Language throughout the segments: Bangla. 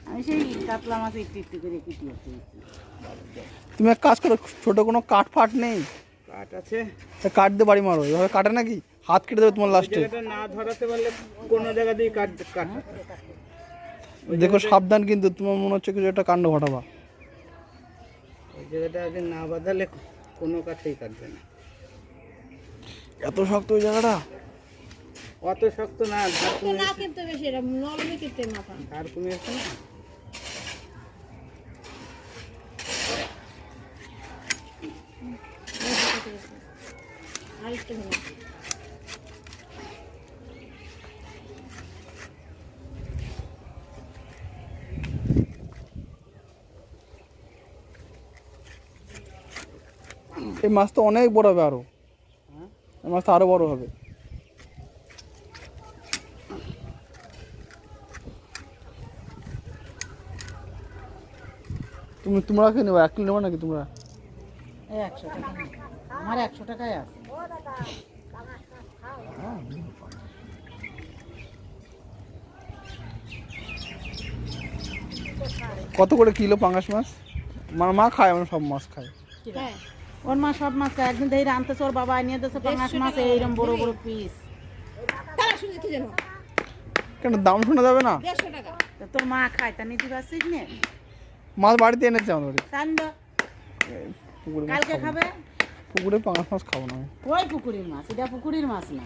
আমি সেই কাতলা মাছ একটু একটু করে কুটিয়েছি। তুমি এক কাজ করো, ছোট কোনো কাঠ ফাট নেই? কাঠ আছে, কাঠ দিয়ে বাড়ি মারো, এভাবে কাটে নাকি? হাত কেটে দেবে তোমার লাস্টে। জায়গাটা না ধরাতে পারলে কোনো জায়গা দিয়ে কাট। দেখো সাবধান, কিন্তু তোমার মনে হচ্ছে কিছু একটা কাণ্ড ঘটাবা। ওই জায়গাটা আগে না বাঁধালে কোনো কাঠেই কাটবে না। এত শক্ত ওই জায়গাটা? অত শক্ত না, ধার কমে না কিন্তু বেশি এটা নরমই কিনতে মাথা ধার কমে আছে না। আর একটু হলো এই মাছ তো অনেক বড় হবে আরো, এই মাছ তো আরো বড় হবে। তোমরা খেয়ে নেবে, 1 কিলো নেবে নাকি তোমরা? 100 টাকা আমার 100 টাকায় আছে। কত করে কিলো পাঙ্গাস মাছ? মা খায়, আমরা সব মাছ খাই। হ্যাঁ ওর মা সব মাছ খায়। একদিন ধরে আনতেছে, ওর বাবা নিয়ে দিয়েছে পাঙাশ মাছ এইরকম বড় বড় পিস। তারা শুনে কি জানো কেন দাম শোনা যাবে না? 150 টাকা তা তোর মা খায়, তা নিতে পারছিস না? মাছ বাড়িতে এনেছে আমাদের বাড়ি। চান্দ পুকুরে মাছ কালকে খাবো না। খাবে। পুকুরে পাঙ্গাস মাছ খাবো না আমি। ওই পুকুরের মাছ, এটা পুকুরের মাছ না,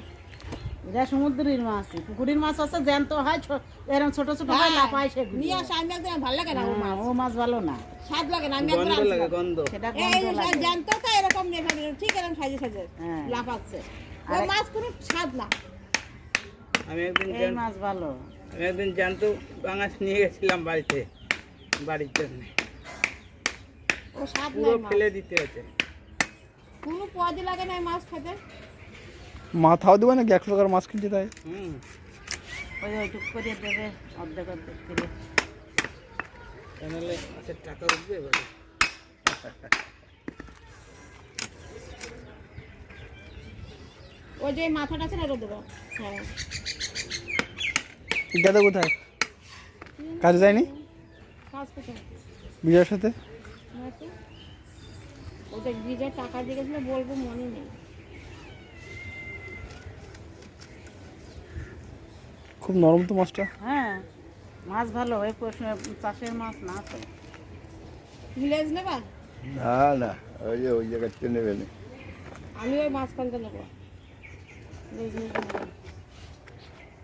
এটা সমুদ্রের মাছ। পুকুরের মাছ আছে জ্যান্ত হয়, এরকম ছোট ছোট হয়, লাফায় সেগুলো। নিয়ে আসে আমি একদিন ভালো লাগে না ও মাছ ও মাছ ভালো না, স্বাদ লাগে না। আমি একবার গন্ধ লাগে, আনছিলাম। গন্ধ। সেটা এই গন্ধ লাগে। জানতো তো এরকম নেই, ঠিক এরকম সাইজে সাইজে হ্যাঁ। লাফাচ্ছে। ও আরে- মাছ কোনো স্বাদ না। আমি একদিন এই মাছ ভালো। জানতো বাঙাশ নিয়ে গেছিলাম বাড়িতে, ও স্বাদ পুরো নাই মাছ। ফেলে দিতে হচ্ছে। কোনো পদই লাগে না এই মাছ খেতে। মাথাও দেবে নাকি? 100 টাকার মাছ কিনছে তাই? ওই ওইটুক করে দেবে, অর্ধেক অর্ধেক করে। তাহলে মাছের টাকা উঠবে এবারে। ওই যে মাথাটা আছে না ওটা দেবো। হ্যাঁ গেদা কোথায়? কাজে যায়নি কাজ কোথায় বিজয়ের সাথে? না তো। ওটা ভিজে টাকা দিয়ে গেছিল, বলবো মনে নেই। খুব নরম তো মাছটা। হ্যাঁ মাছ ভালো, ওই চাষের মাছ না তো। ভিলেজ নেবা? না না, ওই জায়গাতে নেবে না। আমি ওই মাছ কিনতে নেবো। ভিলেজ নিতে নেবো।